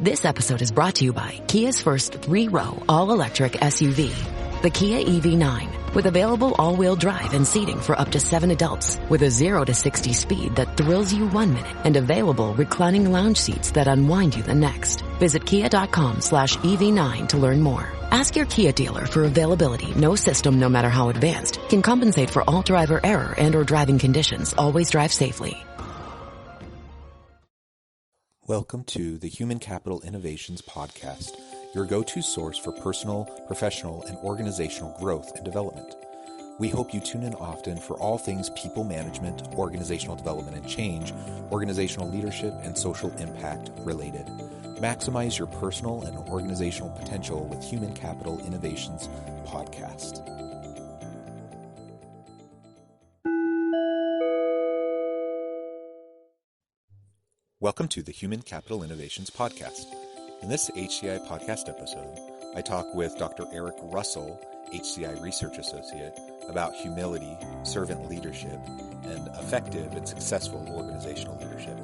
This episode is brought to you by Kia's first 3-row all-electric SUV, the Kia EV9, with available all-wheel drive and seating for up to 7 adults, with a 0 to 60 speed that thrills you 1 minute and available reclining lounge seats that unwind you the next. Visit kia.com/EV9 to learn more. Ask your Kia dealer for availability. No system, no matter how advanced, can compensate for all driver error and or driving conditions. Always drive safely. Welcome to the Human Capital Innovations Podcast, your go-to source for personal, professional, and organizational growth and development. We hope you tune in often for all things people management, organizational development and change, organizational leadership, and social impact related. Maximize your personal and organizational potential with Human Capital Innovations Podcast. Welcome to the Human Capital Innovations Podcast. In this HCI podcast episode, I talk with Dr. Eric Russell, HCI Research Associate, about humility, servant leadership, and effective and successful organizational leadership.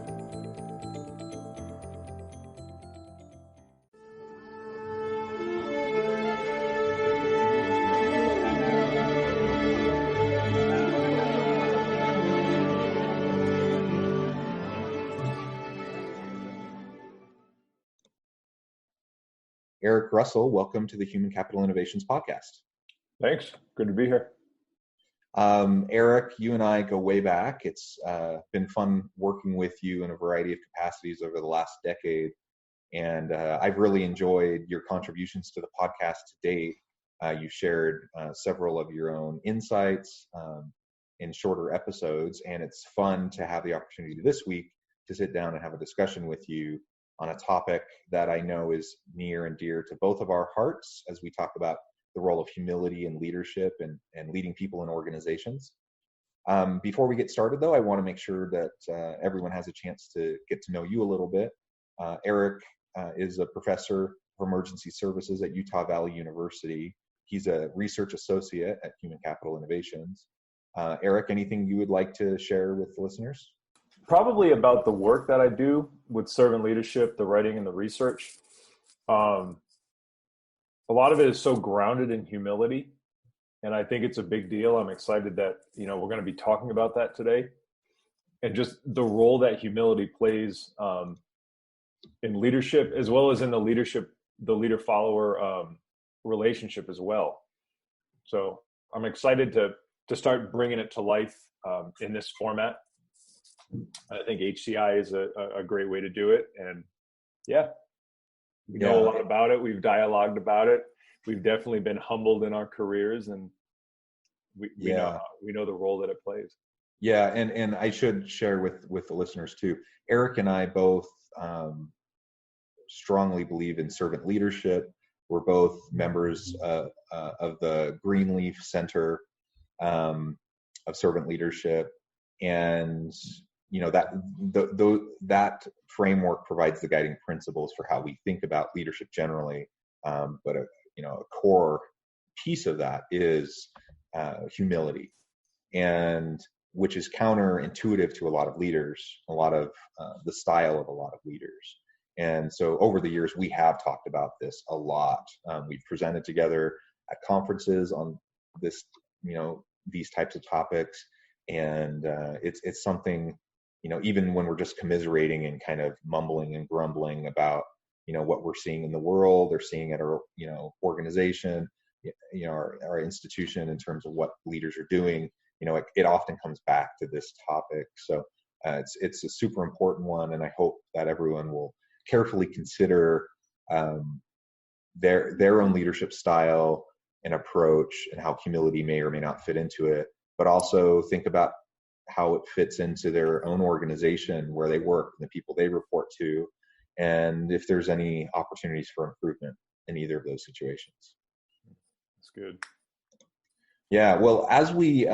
Eric Russell, welcome to the Human Capital Innovations Podcast. Thanks. Good to be here. Eric, you and I go way back. It's been fun working with you in a variety of capacities over the last decade, and I've really enjoyed your contributions to the podcast to date. You shared several of your own insights in shorter episodes, and it's fun to have the opportunity this week to sit down and have a discussion with you on a topic that I know is near and dear to both of our hearts as we talk about the role of humility and leadership and leading people in organizations. Before we get started, though, I want to make sure that everyone has a chance to get to know you a little bit. Eric is a professor of emergency services at Utah Valley University. He's a research associate at Human Capital Innovations. Eric, anything you would like to share with the listeners? Probably about the work that I do with servant leadership, the writing and the research. A lot of it is so grounded in humility, and I think it's a big deal. I'm excited that, we're going to be talking about that today, and just the role that humility plays in leadership, as well as in the leader-follower relationship as well. So I'm excited to start bringing it to life in this format. I think HCI is a great way to do it. And we know a lot about it. We've dialogued about it. We've definitely been humbled in our careers, and we know the role that it plays. Yeah. And I should share with the listeners too. Eric and I both strongly believe in servant leadership. We're both members of the Greenleaf Center of servant leadership. And that framework provides the guiding principles for how we think about leadership generally. But a core piece of that is humility, and which is counterintuitive to a lot of leaders, a lot of the style of a lot of leaders. And so over the years, we have talked about this a lot. We've presented together at conferences on this, these types of topics. And it's something, even when we're just commiserating and kind of mumbling and grumbling about, what we're seeing in the world or seeing at our, organization, our institution in terms of what leaders are doing, it often comes back to this topic. So it's a super important one. And I hope that everyone will carefully consider their own leadership style and approach and how humility may or may not fit into it, but also think about how it fits into their own organization, where they work, the people they report to, and if there's any opportunities for improvement in either of those situations. That's good. Yeah, well, as we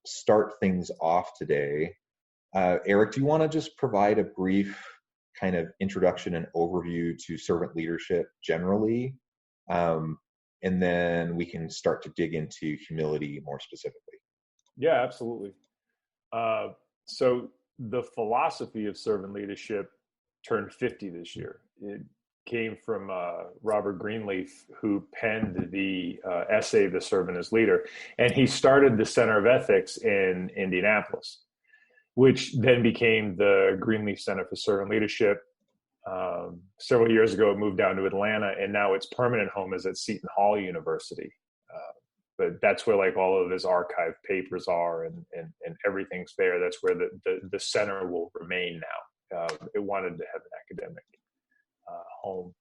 start things off today, Eric, do you want to just provide a brief kind of introduction and overview to servant leadership generally? And then we can start to dig into humility more specifically. Yeah, absolutely. So the philosophy of servant leadership turned 50 this year. came from Robert Greenleaf, who penned the essay, The Servant as Leader. And he started the Center of Ethics in Indianapolis, which then became the Greenleaf Center for Servant Leadership. Several years ago, it moved down to Atlanta, and now its permanent home is at Seton Hall University. But that's where like all of his archived papers are, and everything's there. That's where the center will remain now. It wanted to have an academic home.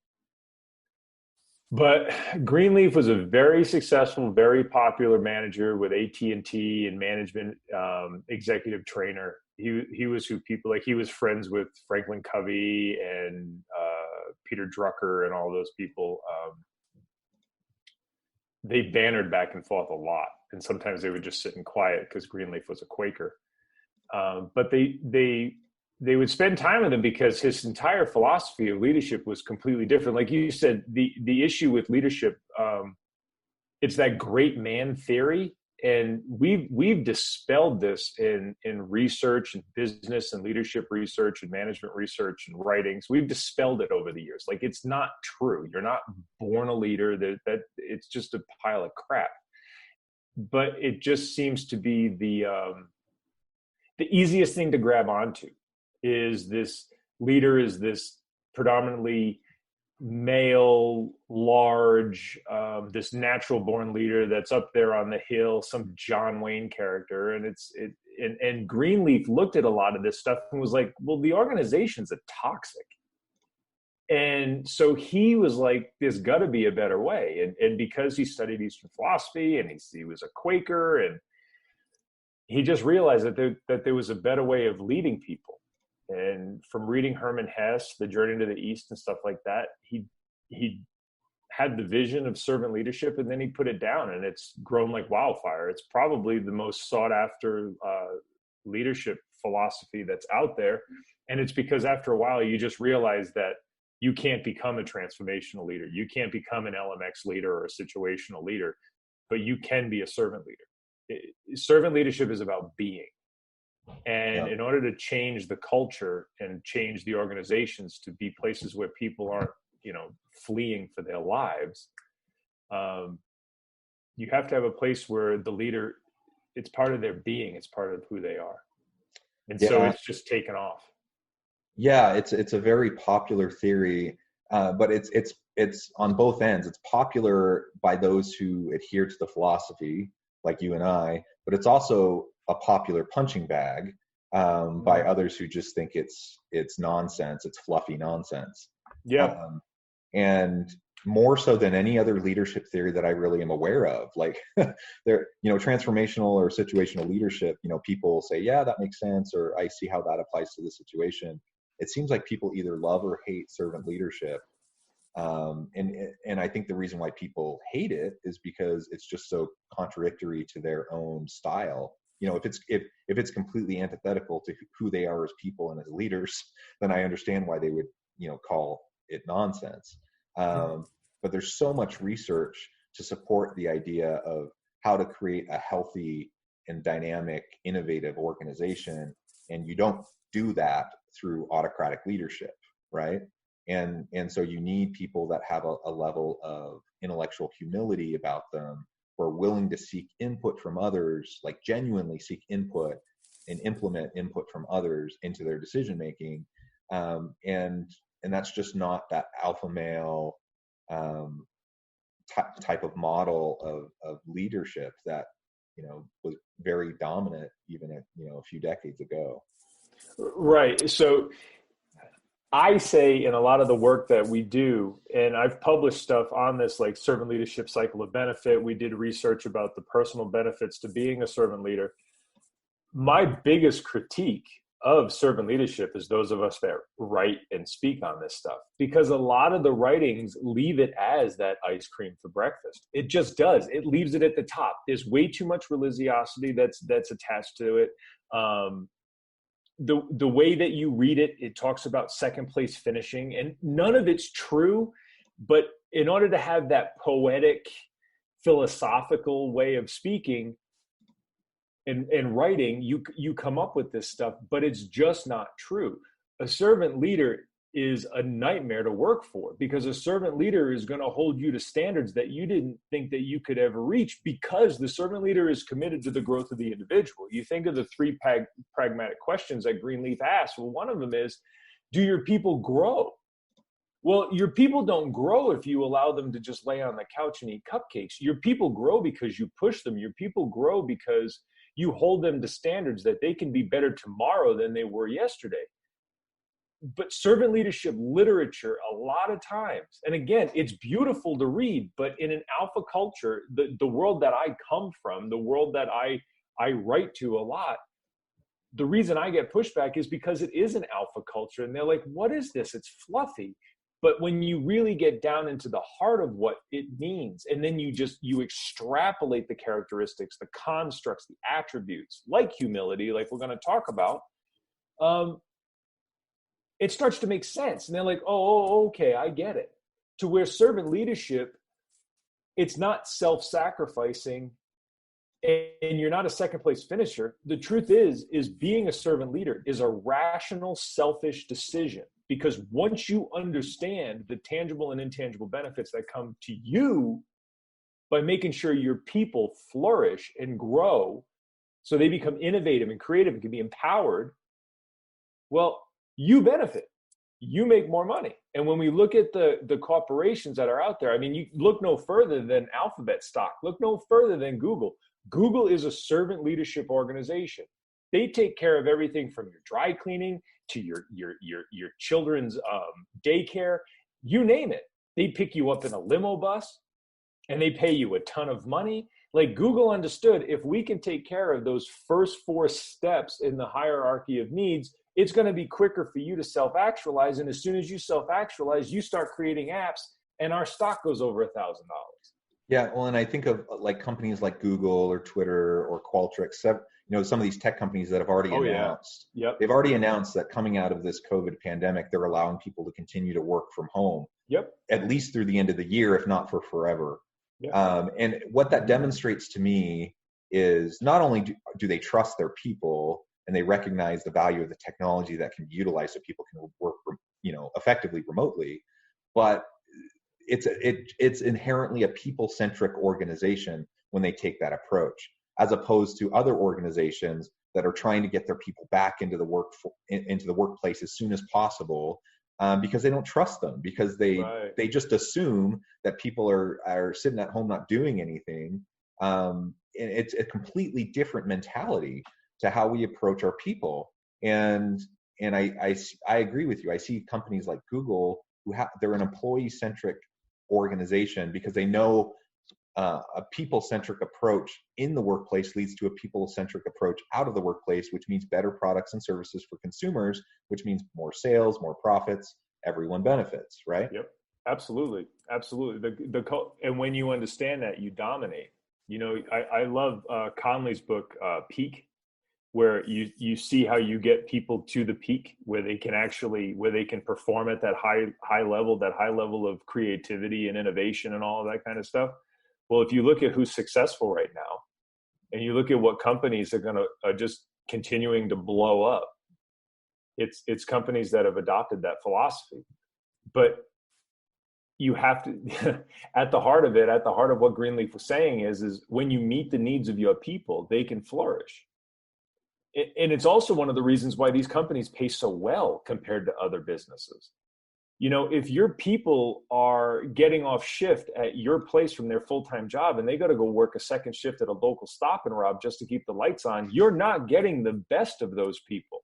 But Greenleaf was a very successful, very popular manager with AT&T and management executive trainer. He was who people like. He was friends with Franklin Covey and Peter Drucker and all those people. They bantered back and forth a lot, and sometimes they would just sit in quiet because Greenleaf was a Quaker. But they would spend time with him because his entire philosophy of leadership was completely different. Like you said, the issue with leadership, it's that great man theory. And we've dispelled this in research and business and leadership research and management research and writings. We've dispelled it over the years. Like, it's not true. You're not born a leader. That it's just a pile of crap. But it just seems to be the easiest thing to grab onto. Is this leader is this predominantly male, large, this natural born leader that's up there on the hill, some John Wayne character. And Greenleaf looked at a lot of this stuff and was like, well, the organization's a toxic. And so he was like, there's got to be a better way. And because he studied Eastern philosophy and he was a Quaker, and he just realized that there was a better way of leading people. And from reading Hermann Hesse, The Journey to the East and stuff like that, he had the vision of servant leadership, and then he put it down, and it's grown like wildfire. It's probably the most sought after leadership philosophy that's out there. And it's because after a while, you just realize that you can't become a transformational leader. You can't become an LMX leader or a situational leader, but you can be a servant leader. Servant leadership is about being. And in order to change the culture and change the organizations to be places where people aren't, fleeing for their lives, you have to have a place where the leader, it's part of their being, it's part of who they are. And so it's just taken off. Yeah, it's a very popular theory, but it's on both ends. It's popular by those who adhere to the philosophy, like you and I, but it's also a popular punching bag by others who just think it's nonsense. It's fluffy nonsense. Yeah. And more so than any other leadership theory that I really am aware of, like there, transformational or situational leadership, people say, yeah, that makes sense, or I see how that applies to the situation. It seems like people either love or hate servant leadership. And I think the reason why people hate it is because it's just so contradictory to their own style. If it's completely antithetical to who they are as people and as leaders, then I understand why they would, call it nonsense. But there's so much research to support the idea of how to create a healthy and dynamic, innovative organization. And you don't do that through autocratic leadership, right? And so you need people that have a level of intellectual humility about them, who are willing to seek input from others, like genuinely seek input and implement input from others into their decision making. And that's just not that alpha male type of model of leadership that was very dominant even a few decades ago. Right. So I say in a lot of the work that we do, and I've published stuff on this, like servant leadership cycle of benefit. We did research about the personal benefits to being a servant leader. My biggest critique of servant leadership is those of us that write and speak on this stuff, because a lot of the writings leave it as that ice cream for breakfast. It just does. It leaves it at the top. There's way too much religiosity that's attached to it. The way that you read it, it talks about second place finishing, and none of it's true. But in order to have that poetic, philosophical way of speaking and writing, you come up with this stuff, but it's just not true. A servant leader is a nightmare to work for, because a servant leader is going to hold you to standards that you didn't think that you could ever reach, because the servant leader is committed to the growth of the individual. You think of the three pragmatic questions that Greenleaf asked. Well, one of them is, do your people grow? Well, your people don't grow if you allow them to just lay on the couch and eat cupcakes. Your people grow because you push them. Your people grow because you hold them to standards that they can be better tomorrow than they were yesterday. But servant leadership literature, a lot of times, and again, it's beautiful to read, but in an alpha culture, the world that I come from, the world that I write to a lot, the reason I get pushback is because it is an alpha culture. And they're like, what is this? It's fluffy. But when you really get down into the heart of what it means, and then you extrapolate the characteristics, the constructs, the attributes, like humility, like we're going to talk about, it starts to make sense. And they're like, oh, okay, I get it. To where servant leadership, it's not self-sacrificing and you're not a second place finisher. The truth is being a servant leader is a rational, selfish decision. Because once you understand the tangible and intangible benefits that come to you by making sure your people flourish and grow so they become innovative and creative and can be empowered, well, you benefit. You make more money. And when we look at the corporations that are out there, I mean, you look no further than Alphabet stock. Look no further than Google. Google is a servant leadership organization. They take care of everything from your dry cleaning to your children's daycare, you name it. They pick you up in a limo bus and they pay you a ton of money. Like Google understood, if we can take care of those first 4 steps in the hierarchy of needs, it's going to be quicker for you to self-actualize. And as soon as you self-actualize, you start creating apps and our stock goes over $1,000. Yeah, well, and I think of like companies like Google or Twitter or Qualtrics, some of these tech companies that have already announced. Yeah. Yep. They've already announced that coming out of this COVID pandemic, they're allowing people to continue to work from home. Yep. At least through the end of the year, if not for forever. Yep. And what that demonstrates to me is not only do they trust their people and they recognize the value of the technology that can be utilized so people can work, effectively remotely, but it's inherently a people-centric organization when they take that approach, as opposed to other organizations that are trying to get their people back into the workplace as soon as possible, because they don't trust them, because they just assume that people are sitting at home not doing anything. And it's a completely different mentality to how we approach our people. And I agree with you. I see companies like Google they're an employee-centric organization because they know a people-centric approach in the workplace leads to a people-centric approach out of the workplace, which means better products and services for consumers, which means more sales, more profits, everyone benefits, right? Yep, absolutely. And when you understand that, you dominate. I love Conley's book, Peak, where you see how you get people to the peak where they can perform at that high level of creativity and innovation and all of that kind of stuff. Well, if you look at who's successful right now and you look at what companies are just continuing to blow up, it's companies that have adopted that philosophy. But you have to, at the heart of what Greenleaf was saying is when you meet the needs of your people, they can flourish. And it's also one of the reasons why these companies pay so well compared to other businesses. If your people are getting off shift at your place from their full-time job and they got to go work a second shift at a local Stop and Rob just to keep the lights on, you're not getting the best of those people.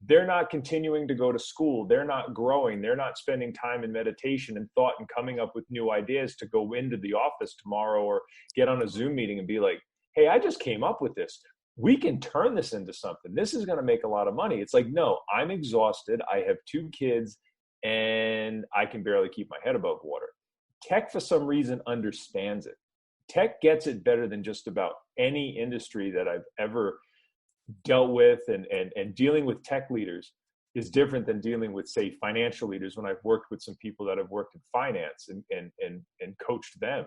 They're not continuing to go to school. They're not growing. They're not spending time in meditation and thought and coming up with new ideas to go into the office tomorrow or get on a Zoom meeting and be like, hey, I just came up with this. We can turn this into something. This is going to make a lot of money. It's like, no, I'm exhausted. I have 2 kids and I can barely keep my head above water. Tech, for some reason, understands it. Tech gets it better than just about any industry that I've ever dealt with, and dealing with tech leaders is different than dealing with, say, financial leaders when I've worked with some people that have worked in finance and coached them.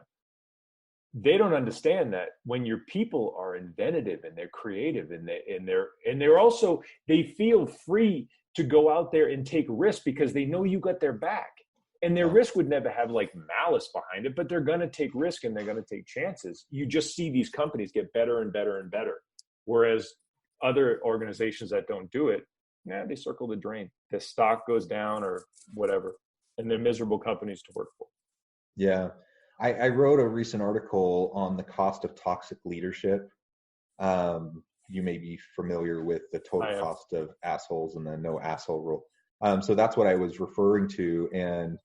They don't understand that when your people are inventive and they're creative and they're also, they feel free to go out there and take risks because they know you got their back. And their risk would never have like malice behind it, but they're going to take risk and they're going to take chances. You just see these companies get better and better and better. Whereas other organizations that don't do it, they circle the drain. The stock goes down or whatever, and they're miserable companies to work for. Yeah. I wrote a recent article on the cost of toxic leadership. You may be familiar with the total cost of assholes and the no asshole rule. So that's what I was referring to. And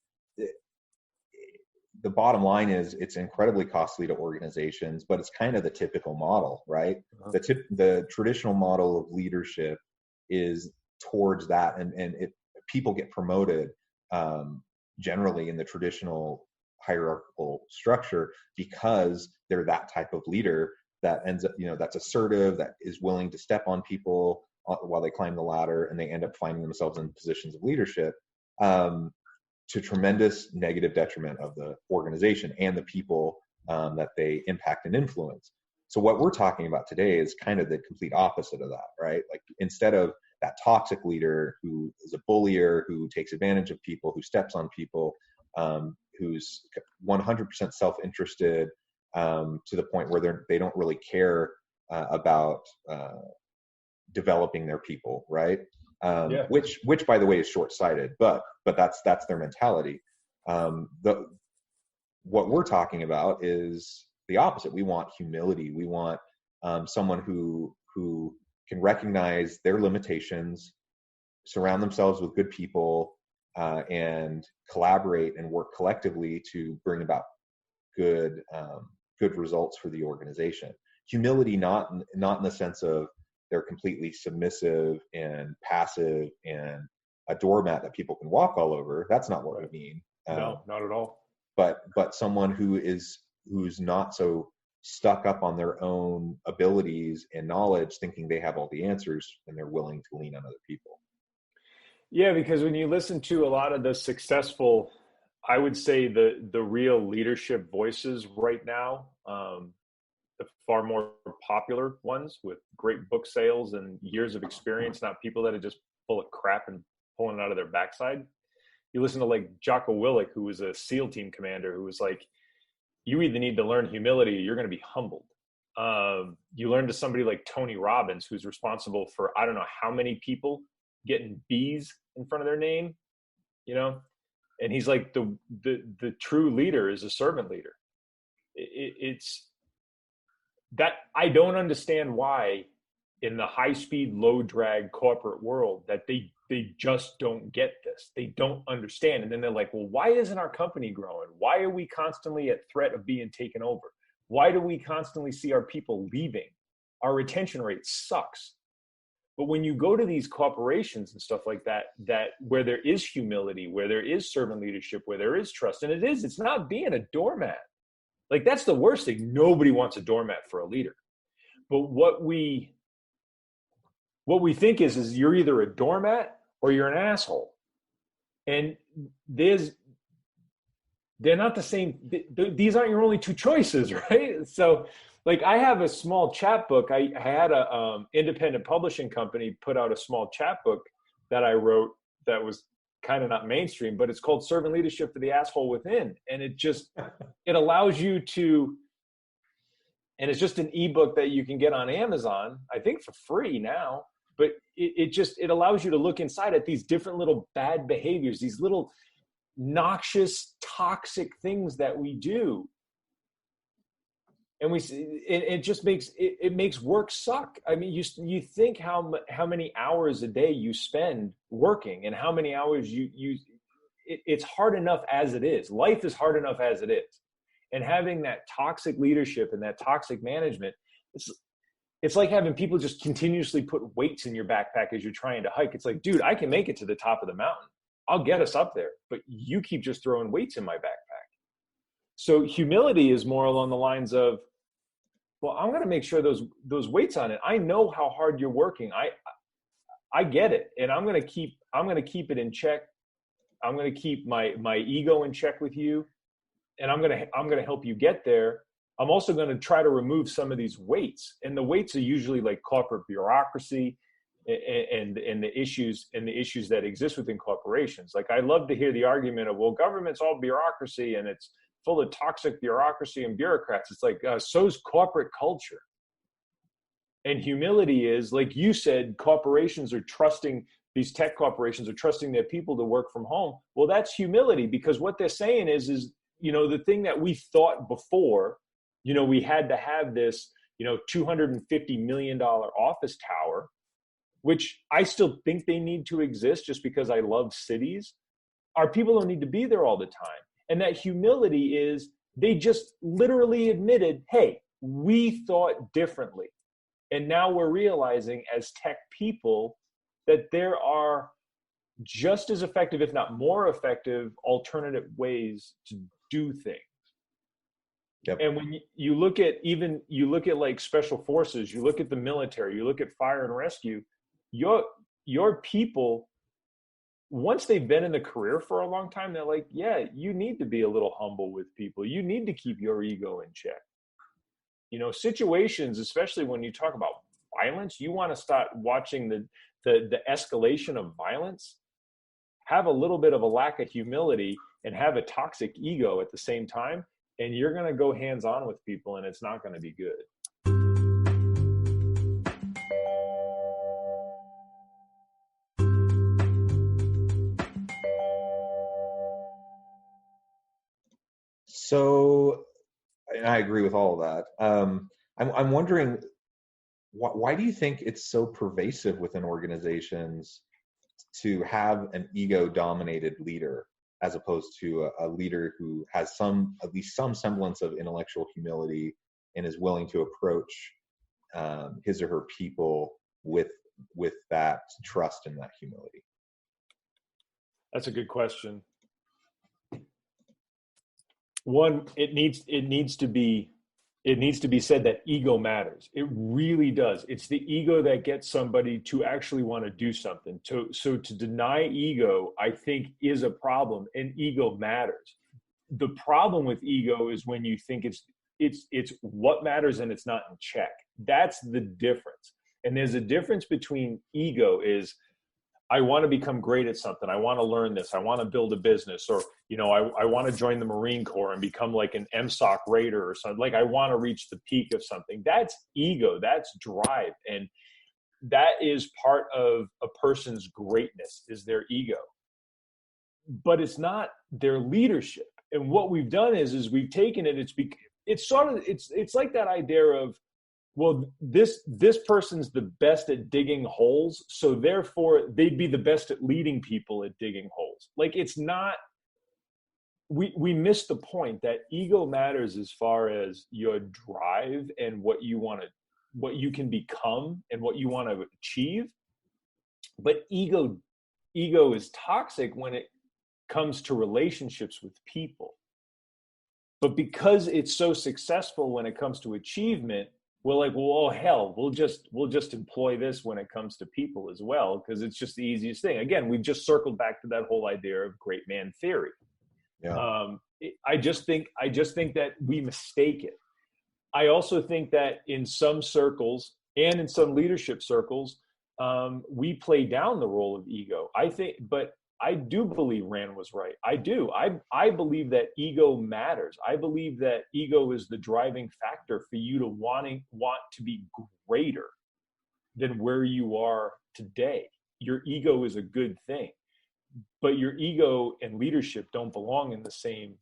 the bottom line is it's incredibly costly to organizations, but it's kind of the typical model, right? Uh-huh. The traditional model of leadership is towards that. And people get promoted generally in the traditional hierarchical structure because they're that type of leader that ends up, that's assertive, that is willing to step on people while they climb the ladder, and they end up finding themselves in positions of leadership to tremendous negative detriment of the organization and the people that they impact and influence. So what we're talking about today is kind of the complete opposite of that, right? Like instead of that toxic leader who is a bullier, who takes advantage of people, who steps on people, who's 100% self-interested to the point where they don't really care about developing their people, right? Which by the way is short-sighted, but that's their mentality. What we're talking about is the opposite. We want humility. We want someone who can recognize their limitations, surround themselves with good people, and collaborate and work collectively to bring about good results for the organization. Humility, not in the sense of they're completely submissive and passive and a doormat that people can walk all over. That's not what we mean. No, not at all. But someone who's not so stuck up on their own abilities and knowledge, thinking they have all the answers, and they're willing to lean on other people. Yeah, because when you listen to a lot of the successful, I would say the real leadership voices right now, the far more popular ones with great book sales and years of experience, not people that are just full of crap and pulling it out of their backside. You listen to like Jocko Willink, who was a SEAL team commander, who was like, you either need to learn humility or you're going to be humbled. You learn to somebody like Tony Robbins, who's responsible for, I don't know how many people getting B's in front of their name, and he's like the true leader is a servant leader. It's that I don't understand why in the high speed, low drag corporate world that they just don't get this. They don't understand. And then they're like, well, why isn't our company growing? Why are we constantly at threat of being taken over? Why do we constantly see our people leaving? Our retention rate sucks. But when you go to these corporations and stuff like that where there is humility, where there is servant leadership, where there is trust, and it's not being a doormat. Like that's the worst thing. Nobody wants a doormat for a leader. But what we think is you're either a doormat or you're an asshole. And they're not the same. These aren't your only two choices, right? So like I have a small chapbook. I had a independent publishing company put out a small chapbook that I wrote that was kind of not mainstream, but it's called Servant Leadership for the Asshole Within. And it allows you to, and it's just an ebook that you can get on Amazon, I think for free now, but it allows you to look inside at these different little bad behaviors, these little noxious, toxic things that we do. And it just makes work suck. I mean, you think how many hours a day you spend working and how many hours it's hard enough as it is. Life is hard enough as it is. And having that toxic leadership and that toxic management, it's like having people just continuously put weights in your backpack as you're trying to hike. It's like, dude, I can make it to the top of the mountain. I'll get us up there, but you keep just throwing weights in my backpack. So humility is more along the lines of, well, I'm going to make sure those weights on it. I know how hard you're working. I get it. And I'm going to keep it in check. I'm going to keep my ego in check with you. And I'm going to help you get there. I'm also going to try to remove some of these weights. And the weights are usually like corporate bureaucracy and the issues that exist within corporations. Like, I love to hear the argument of, well, government's all bureaucracy and it's full of toxic bureaucracy and bureaucrats. It's like, so's corporate culture. And humility is, like you said, these tech corporations are trusting their people to work from home. Well, that's humility, because what they're saying is, the thing that we thought before, we had to have this, $250 million office tower, which I still think they need to exist just because I love cities. Our people don't need to be there all the time. And that humility is, they just literally admitted, hey, we thought differently. And now we're realizing as tech people that there are just as effective, if not more effective, alternative ways to do things. Yep. And when you look at like special forces, you look at the military, you look at fire and rescue, your people, once they've been in the career for a long time, they're like, yeah, you need to be a little humble with people. You need to keep your ego in check. Situations, especially when you talk about violence, you want to start watching the escalation of violence, have a little bit of a lack of humility and have a toxic ego at the same time, and you're going to go hands-on with people, and it's not going to be good. So, and I agree with all of that. I'm wondering, why do you think it's so pervasive within organizations to have an ego-dominated leader, as opposed to a leader who has at least some semblance of intellectual humility and is willing to approach his or her people with that trust and that humility? That's a good question. One, it needs to be said that ego matters. It really does. It's the ego that gets somebody to actually want to do something. So to deny ego, I think, is a problem, and ego matters. The problem with ego is when you think it's what matters and it's not in check. That's the difference. And there's a difference between ego is, I want to become great at something. I want to learn this. I want to build a business, or, I want to join the Marine Corps and become like an MSOC raider or something. Like, I want to reach the peak of something. That's ego. That's drive. And that is part of a person's greatness, is their ego. But it's not their leadership. And what we've done is we've taken it. It's like that idea of, well, this person's the best at digging holes, so therefore they'd be the best at leading people at digging holes. Like, it's not, we miss the point that ego matters as far as your drive and what you can become and what you want to achieve. But ego is toxic when it comes to relationships with people. But because it's so successful when it comes to achievement, we're like, well, oh, hell, we'll just employ this when it comes to people as well, because it's just the easiest thing. Again, we've just circled back to that whole idea of great man theory. Yeah. I just think that we mistake it. I also think that in some circles and in some leadership circles, we play down the role of ego. But I do believe Rand was right. I do. I believe that ego matters. I believe that ego is the driving factor for you to want to be greater than where you are today. Your ego is a good thing, but your ego and leadership don't belong in the same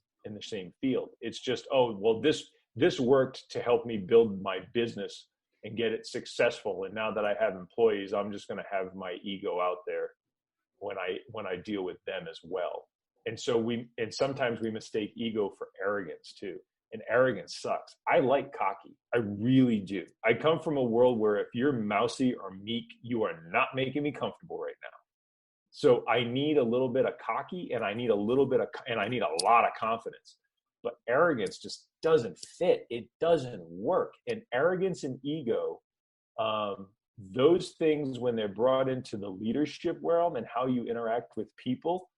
field. It's just, oh, well, this worked to help me build my business and get it successful, and now that I have employees, I'm just going to have my ego out there when I deal with them as well. And so sometimes we mistake ego for arrogance too. And arrogance sucks. I like cocky. I really do. I come from a world where if you're mousy or meek, you are not making me comfortable right now. So I need a little bit of cocky, and I need a lot of confidence. But arrogance just doesn't fit. It doesn't work. And arrogance and ego, those things, when they're brought into the leadership realm and how you interact with people,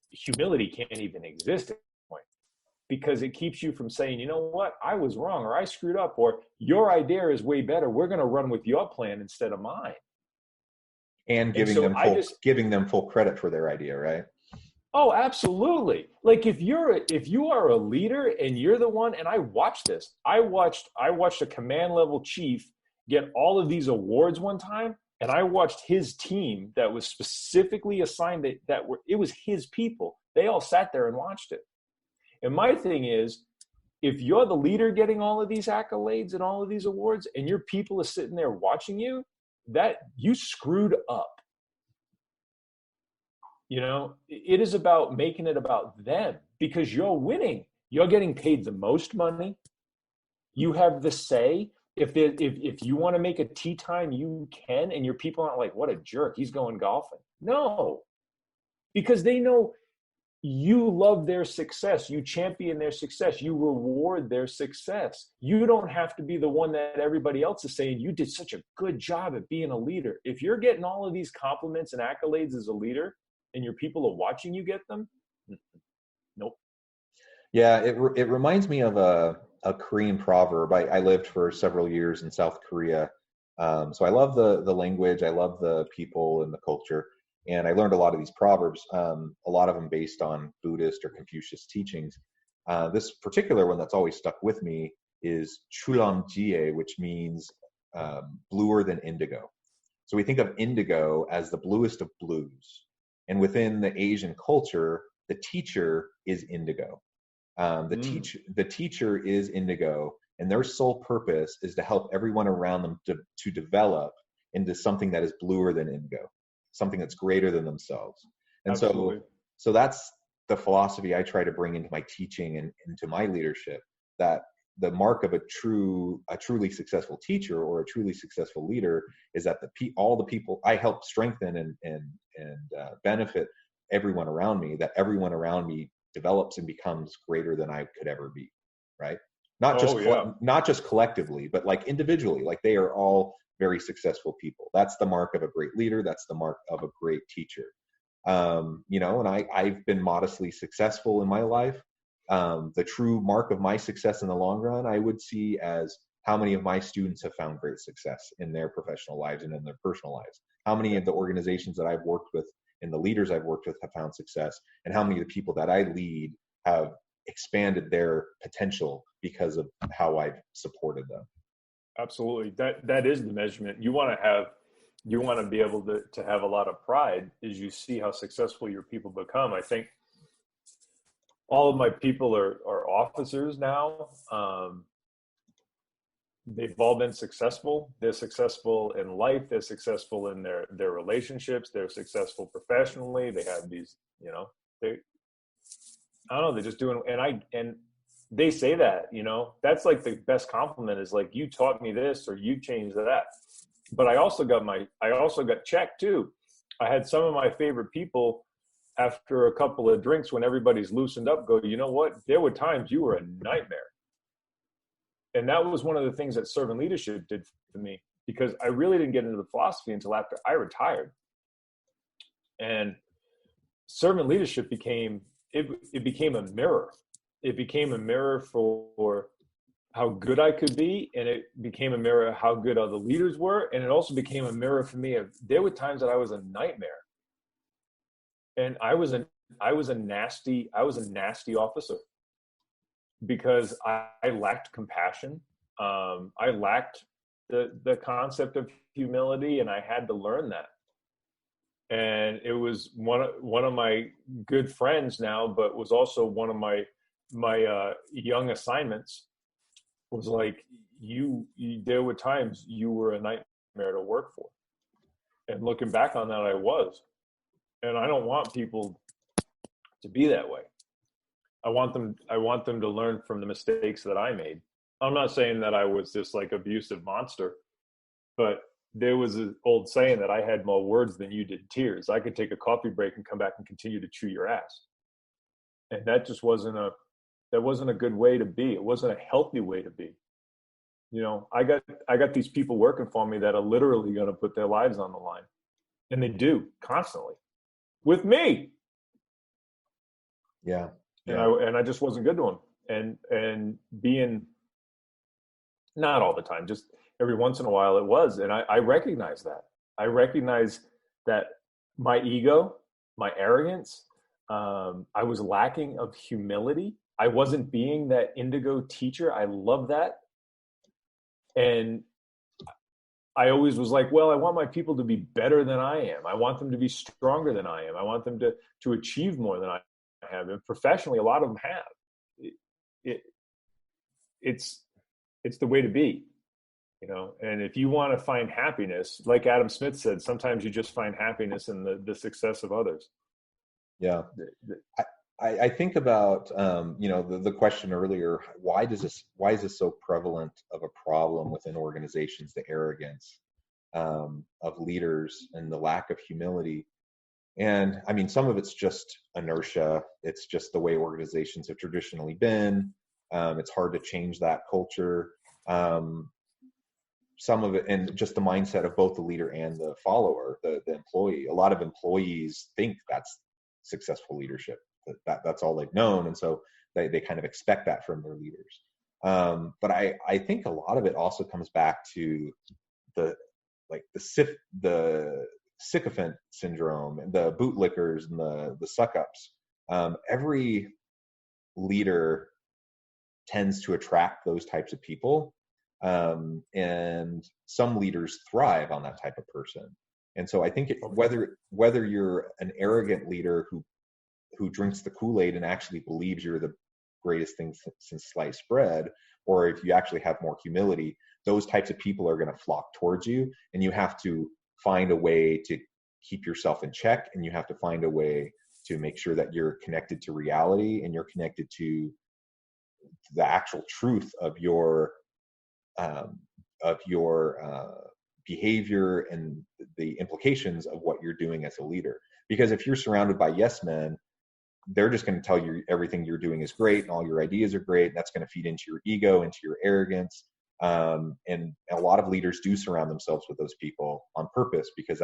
humility can't even exist at that point, because it keeps you from saying, you know what, I was wrong, or I screwed up, or your idea is way better. We're going to run with your plan instead of mine. And giving them full credit for their idea, right? Oh, absolutely. Like if you are a leader and you're the one, and I watched this. I watched a command level chief get all of these awards one time, and I watched his team that was specifically assigned it was his people. They all sat there and watched it. And my thing is, if you're the leader getting all of these accolades and all of these awards, and your people are sitting there watching you, that you screwed up. You know, it is about making it about them, because you're winning. You're getting paid the most money. You have the say. If you want to make a tea time, you can, and your people aren't like, what a jerk, he's going golfing. No, because they know you love their success. You champion their success. You reward their success. You don't have to be the one that everybody else is saying, you did such a good job at being a leader. If you're getting all of these compliments and accolades as a leader, and your people are watching you get them, nope. Yeah, it reminds me of a Korean proverb. I lived for several years in South Korea, so I love the language. I love the people and the culture, and I learned a lot of these proverbs. A lot of them based on Buddhist or Confucius teachings. This particular one that's always stuck with me is Chulam Jie, which means bluer than indigo. So we think of indigo as the bluest of blues. And within the Asian culture, the teacher is indigo. The teacher is indigo, and their sole purpose is to help everyone around them to develop into something that is bluer than indigo, something that's greater than themselves. And Absolutely. so that's the philosophy I try to bring into my teaching and into my leadership, that the mark of a truly successful teacher or a truly successful leader is that all the people I help strengthen and benefit everyone around me, that everyone around me develops and becomes greater than I could ever be, right? Not just collectively, but like individually, like they are all very successful people. That's the mark of a great leader. That's the mark of a great teacher. You know, and I've been modestly successful in my life. The true mark of my success in the long run, I would see as how many of my students have found great success in their professional lives and in their personal lives. How many of the organizations that I've worked with and the leaders I've worked with have found success, and how many of the people that I lead have expanded their potential because of how I've supported them. Absolutely. That is the measurement. You want to be able to have a lot of pride as you see how successful your people become. I think all of my people are officers now. They've all been successful. They're successful in life. They're successful in their relationships. They're successful professionally. They have these, you know, I don't know, they're just doing, and they say that, you know, that's like the best compliment is like, you taught me this or you changed that. But I also got checked too. I had some of my favorite people after a couple of drinks when everybody's loosened up go, you know what? There were times you were a nightmare. And that was one of the things that servant leadership did for me, because I really didn't get into the philosophy until after I retired. And servant leadership became a mirror. It became a mirror for how good I could be, and it became a mirror of how good other leaders were, and it also became a mirror for me of there were times that I was a nightmare, and I was a nasty officer because I lacked compassion. I lacked the concept of humility, and I had to learn that. And it was one of my good friends now, but was also one of my young assignments, was like, you there were times you were a nightmare to work for. And looking back on that, I was. And I don't want people to be that way. I want them to learn from the mistakes that I made. I'm not saying that I was this like abusive monster, but there was an old saying that I had more words than you did tears. I could take a coffee break and come back and continue to chew your ass. And that just wasn't a good way to be. It wasn't a healthy way to be. You know, I got these people working for me that are literally going to put their lives on the line. And they do constantly with me. Yeah. And I just wasn't good to them. And being, not all the time, just every once in a while it was. And I recognize that. I recognize that my ego, my arrogance, I was lacking of humility. I wasn't being that indigo teacher. I love that. And I always was like, well, I want my people to be better than I am. I want them to be stronger than I am. I want them to achieve more than I have. And professionally, a lot of them have. It's the way to be, you know. And if you want to find happiness, like Adam Smith said, sometimes you just find happiness in the success of others. Yeah. I think about, you know, the question earlier, why is this so prevalent of a problem within organizations, the arrogance of leaders and the lack of humility? And I mean, some of it's just inertia. It's just the way organizations have traditionally been. It's hard to change that culture. Some of it, and just the mindset of both the leader and the follower, the employee. A lot of employees think that's successful leadership. That's all they've known, and so they kind of expect that from their leaders. But I think a lot of it also comes back to the sycophant syndrome, and the bootlickers and the suck ups. Every leader tends to attract those types of people, and some leaders thrive on that type of person. And so I think whether you're an arrogant leader who drinks the Kool-Aid and actually believes you're the greatest thing since sliced bread, or if you actually have more humility, those types of people are going to flock towards you, and you have to find a way to keep yourself in check, and you have to find a way to make sure that you're connected to reality and you're connected to the actual truth of your behavior and the implications of what you're doing as a leader. Because if you're surrounded by yes men, they're just going to tell you everything you're doing is great and all your ideas are great, and that's going to feed into your ego, into your arrogance. And a lot of leaders do surround themselves with those people on purpose, because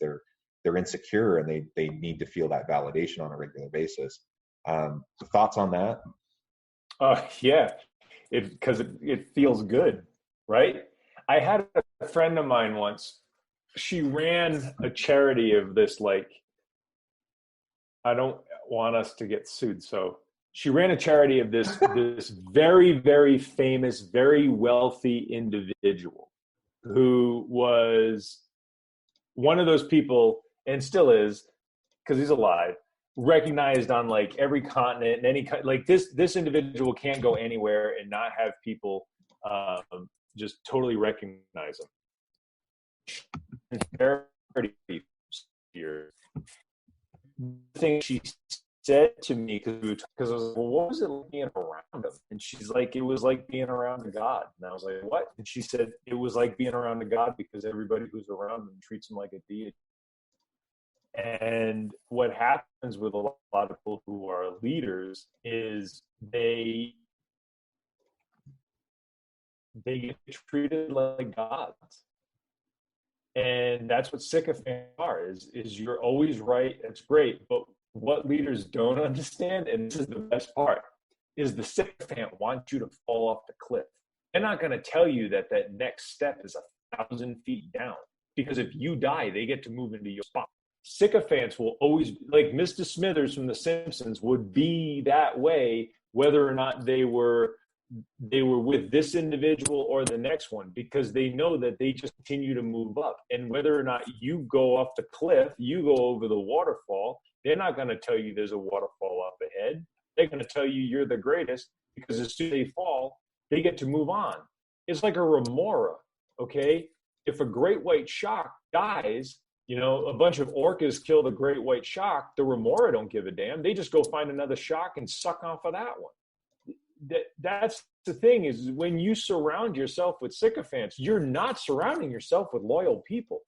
they're insecure and they need to feel that validation on a regular basis. Thoughts on that? Yeah, because it feels good, right? I had a friend of mine once. She ran a charity of this, like, I don't want us to get sued. So she ran a charity of this very, very famous, very wealthy individual who was one of those people, and still is, because he's alive, recognized on like every continent and any like this individual can't go anywhere and not have people just totally recognize him. The thing she said to me, because I was like, well, what was it like being around him? And she's like, it was like being around a God. And I was like, what? And she said, it was like being around a God because everybody who's around him treats him like a deity. And what happens with a lot of people who are leaders is they get treated like gods. And that's what sycophants are, is you're always right. It's great. But what leaders don't understand, and this is the best part, is the sycophant wants you to fall off the cliff. They're not going to tell you that next step is 1,000 feet down, because if you die, they get to move into your spot. Sycophants will always, like Mr. Smithers from The Simpsons, would be that way whether or not they were with this individual or the next one, because they know that they just continue to move up. And whether or not you go off the cliff, you go over the waterfall, they're not going to tell you there's a waterfall up ahead. They're going to tell you you're the greatest, because as soon as they fall, they get to move on. It's like a remora, okay? If a great white shark dies, you know, a bunch of orcas kill the great white shark, the remora don't give a damn. They just go find another shark and suck off of that one. That's the thing, is when you surround yourself with sycophants, you're not surrounding yourself with loyal people,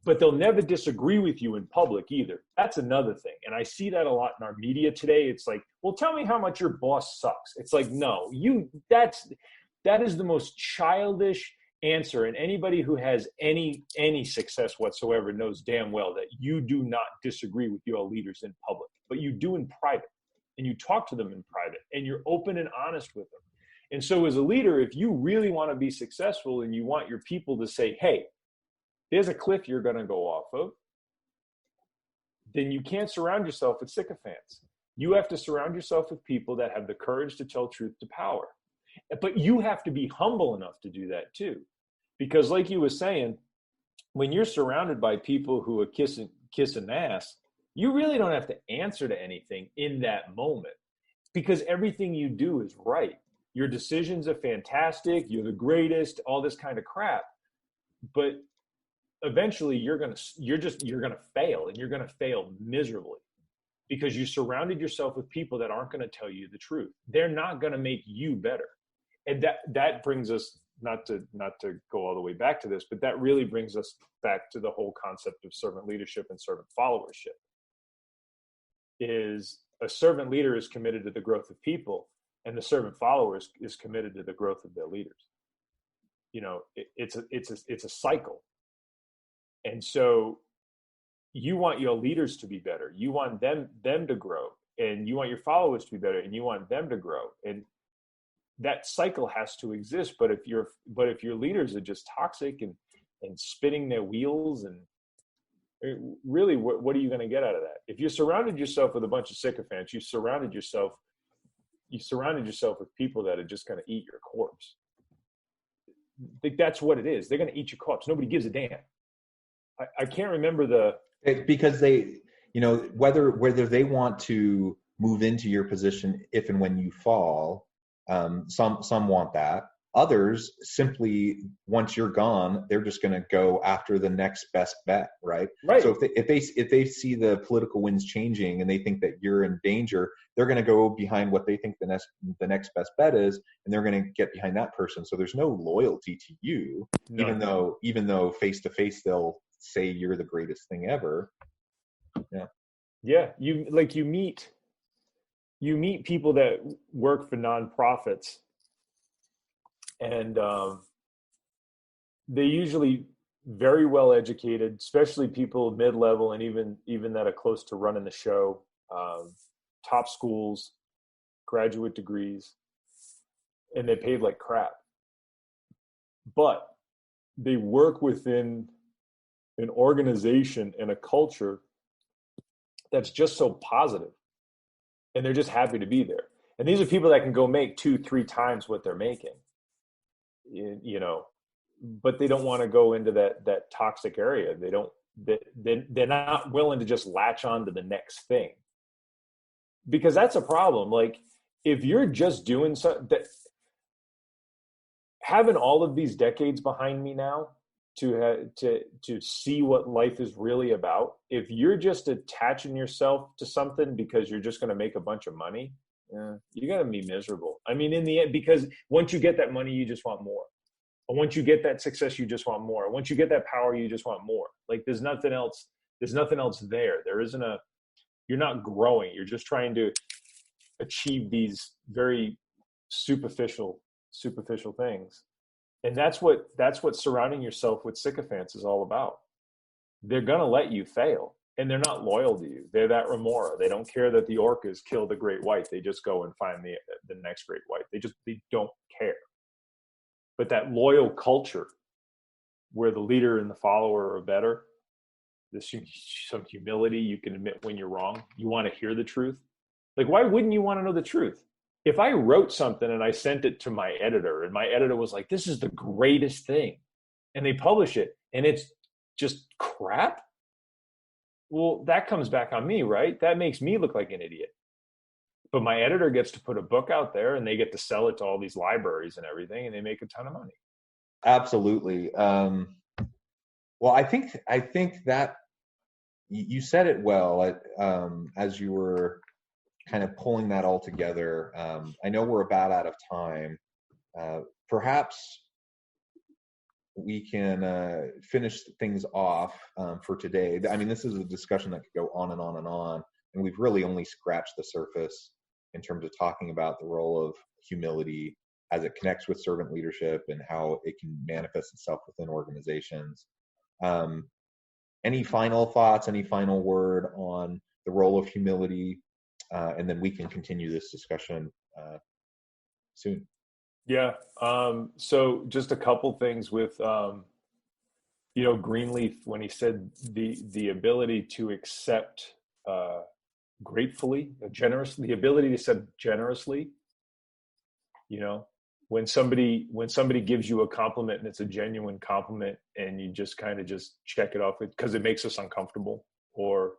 but they'll never disagree with you in public either. That's another thing. And I see that a lot in our media today. It's like, well, tell me how much your boss sucks. It's like, no, that is the most childish answer. And anybody who has any success whatsoever knows damn well that you do not disagree with your leaders in public, but you do in private. And you talk to them in private, and you're open and honest with them. And so as a leader, if you really want to be successful and you want your people to say, hey, there's a cliff you're going to go off of, then you can't surround yourself with sycophants. You have to surround yourself with people that have the courage to tell truth to power. But you have to be humble enough to do that too. Because like you were saying, when you're surrounded by people who are kissing ass, you really don't have to answer to anything in that moment, because everything you do is right. Your decisions are fantastic. You're the greatest, all this kind of crap. But eventually you're going to fail, and you're going to fail miserably, because you surrounded yourself with people that aren't going to tell you the truth. They're not going to make you better. And that brings us, not to go all the way back to this, but that really brings us back to the whole concept of servant leadership and servant followership. Is a servant leader is committed to the growth of people, and the servant follower is committed to the growth of their leaders. You know, it's a cycle. And so you want your leaders to be better. You want them to grow, and you want your followers to be better, and you want them to grow. And that cycle has to exist. But if your leaders are just toxic and spinning their wheels, and really, what are you going to get out of that? If you surrounded yourself with a bunch of sycophants, you surrounded yourself with people that are just going to eat your corpse. Like, that's what it is. They're going to eat your corpse. Nobody gives a damn. I can't remember because they, you know, whether they want to move into your position if and when you fall. Some want that. Others simply, once you're gone, they're just going to go after the next best bet, right? Right. So if they see the political winds changing and they think that you're in danger, they're going to go behind what they think the next best bet is, and they're going to get behind that person. So there's no loyalty to you, even though face to face they'll say you're the greatest thing ever. Yeah. You meet people that work for nonprofits, and they're usually very well educated, especially people mid-level and even that are close to running the show, top schools, graduate degrees, and they're paid like crap. But they work within an organization and a culture that's just so positive, and they're just happy to be there. And these are people that can go make 2-3 times what they're making, you know, but they don't want to go into that toxic area. They're not willing to just latch on to the next thing, because that's a problem. Like, if you're just doing that, having all of these decades behind me now, to see what life is really about. If you're just attaching yourself to something because you're just going to make a bunch of money, you're going to be miserable. I mean, in the end, because once you get that money, you just want more. And once you get that success, you just want more. Once you get that power, you just want more. Like, there's nothing else there. You're not growing. You're just trying to achieve these very superficial things. And that's what surrounding yourself with sycophants is all about. They're going to let you fail, and they're not loyal to you. They're that remora. They don't care that the orcas killed the great white. They just go and find the next great white. They don't care. But that loyal culture where the leader and the follower are better, there's some humility. You can admit when you're wrong. You want to hear the truth. Like, why wouldn't you want to know the truth? If I wrote something and I sent it to my editor, and my editor was like, this is the greatest thing, and they publish it and it's just crap, well, that comes back on me, right? That makes me look like an idiot. But my editor gets to put a book out there, and they get to sell it to all these libraries and everything, and they make a ton of money. Absolutely. Well, I think that you said it well as you were kind of pulling that all together. I know we're about out of time. Perhaps we can finish things off for today. I mean, this is a discussion that could go on and on and on, and we've really only scratched the surface in terms of talking about the role of humility as it connects with servant leadership and how it can manifest itself within organizations. Any final thoughts, any final word on the role of humility? And then we can continue this discussion soon. Yeah. So just a couple things with Greenleaf, when he said the ability to accept gratefully, the ability to accept generously, when somebody gives you a compliment and it's a genuine compliment and you just kind of just check it off because it makes us uncomfortable, or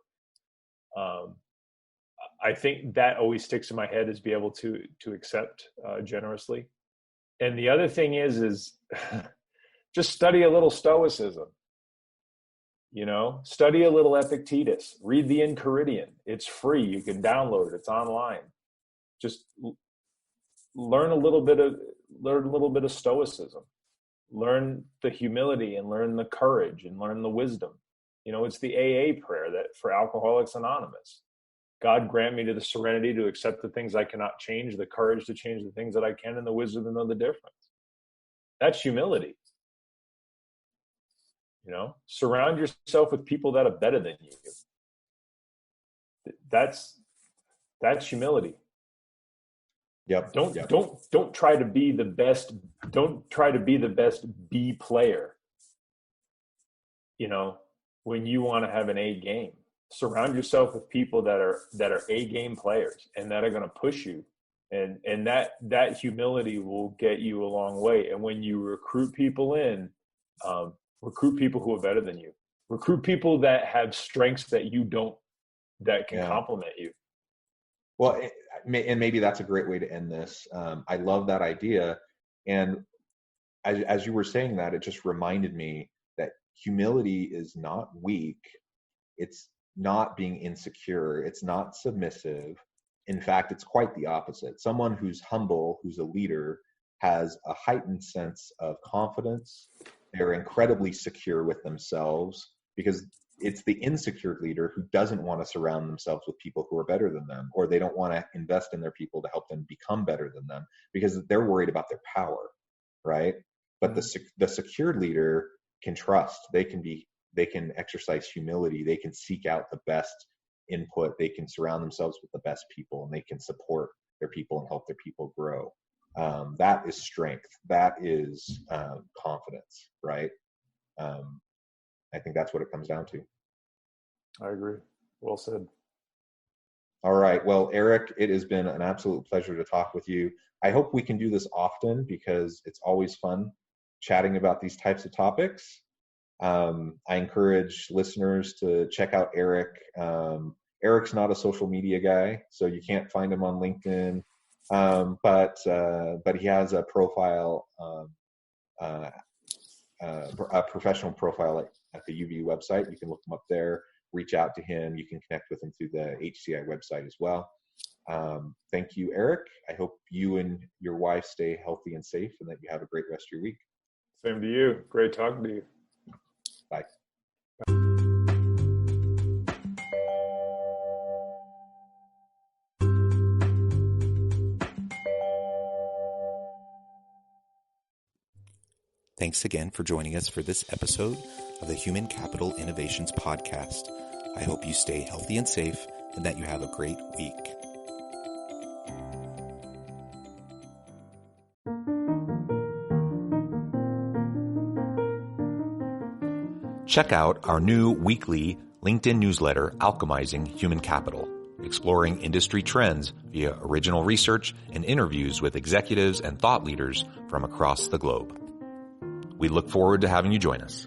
I think that always sticks in my head, is be able to accept generously. And the other thing is just study a little Stoicism. Study a little Epictetus. Read the Enchiridion. It's free. You can download it. It's online. Just learn a little bit of Stoicism. Learn the humility and learn the courage and learn the wisdom. It's the AA prayer that for Alcoholics Anonymous. God grant me the serenity to accept the things I cannot change, the courage to change the things that I can, and the wisdom to know the difference. That's humility. Surround yourself with people that are better than you. That's humility. Yep. Don't try to be the best. Don't try to be the best B player. When you want to have an A game, surround yourself with people that are A game players and that are going to push you. And that humility will get you a long way. And when you recruit people in, recruit people who are better than you. Recruit people that have strengths that you don't, that can complement you. Well, and maybe that's a great way to end this. I love that idea. And as you were saying that, it just reminded me that humility is not weak. It's not being insecure. It's not submissive. In fact, it's quite the opposite. Someone who's humble, who's a leader, has a heightened sense of confidence. They're incredibly secure with themselves, because it's the insecure leader who doesn't want to surround themselves with people who are better than them, or they don't want to invest in their people to help them become better than them because they're worried about their power, right? But the secure leader can trust. They can exercise humility. They can seek out the best input. They can surround themselves with the best people, and they can support their people and help their people grow. That is strength. That is confidence, right? I think that's what it comes down to. I agree. Well said. All right. Well, Eric, it has been an absolute pleasure to talk with you. I hope we can do this often, because it's always fun chatting about these types of topics. I encourage listeners to check out Eric. Eric's not a social media guy, so you can't find him on LinkedIn. But he has a profile, a professional profile at the UVU website. You can look him up there, reach out to him. You can connect with him through the HCI website as well. Thank you, Eric. I hope you and your wife stay healthy and safe, and that you have a great rest of your week. Same to you. Great talking to you. Bye. Thanks again for joining us for this episode of the Human Capital Innovations Podcast. I hope you stay healthy and safe, and that you have a great week. Check out our new weekly LinkedIn newsletter, Alchemizing Human Capital, exploring industry trends via original research and interviews with executives and thought leaders from across the globe. We look forward to having you join us.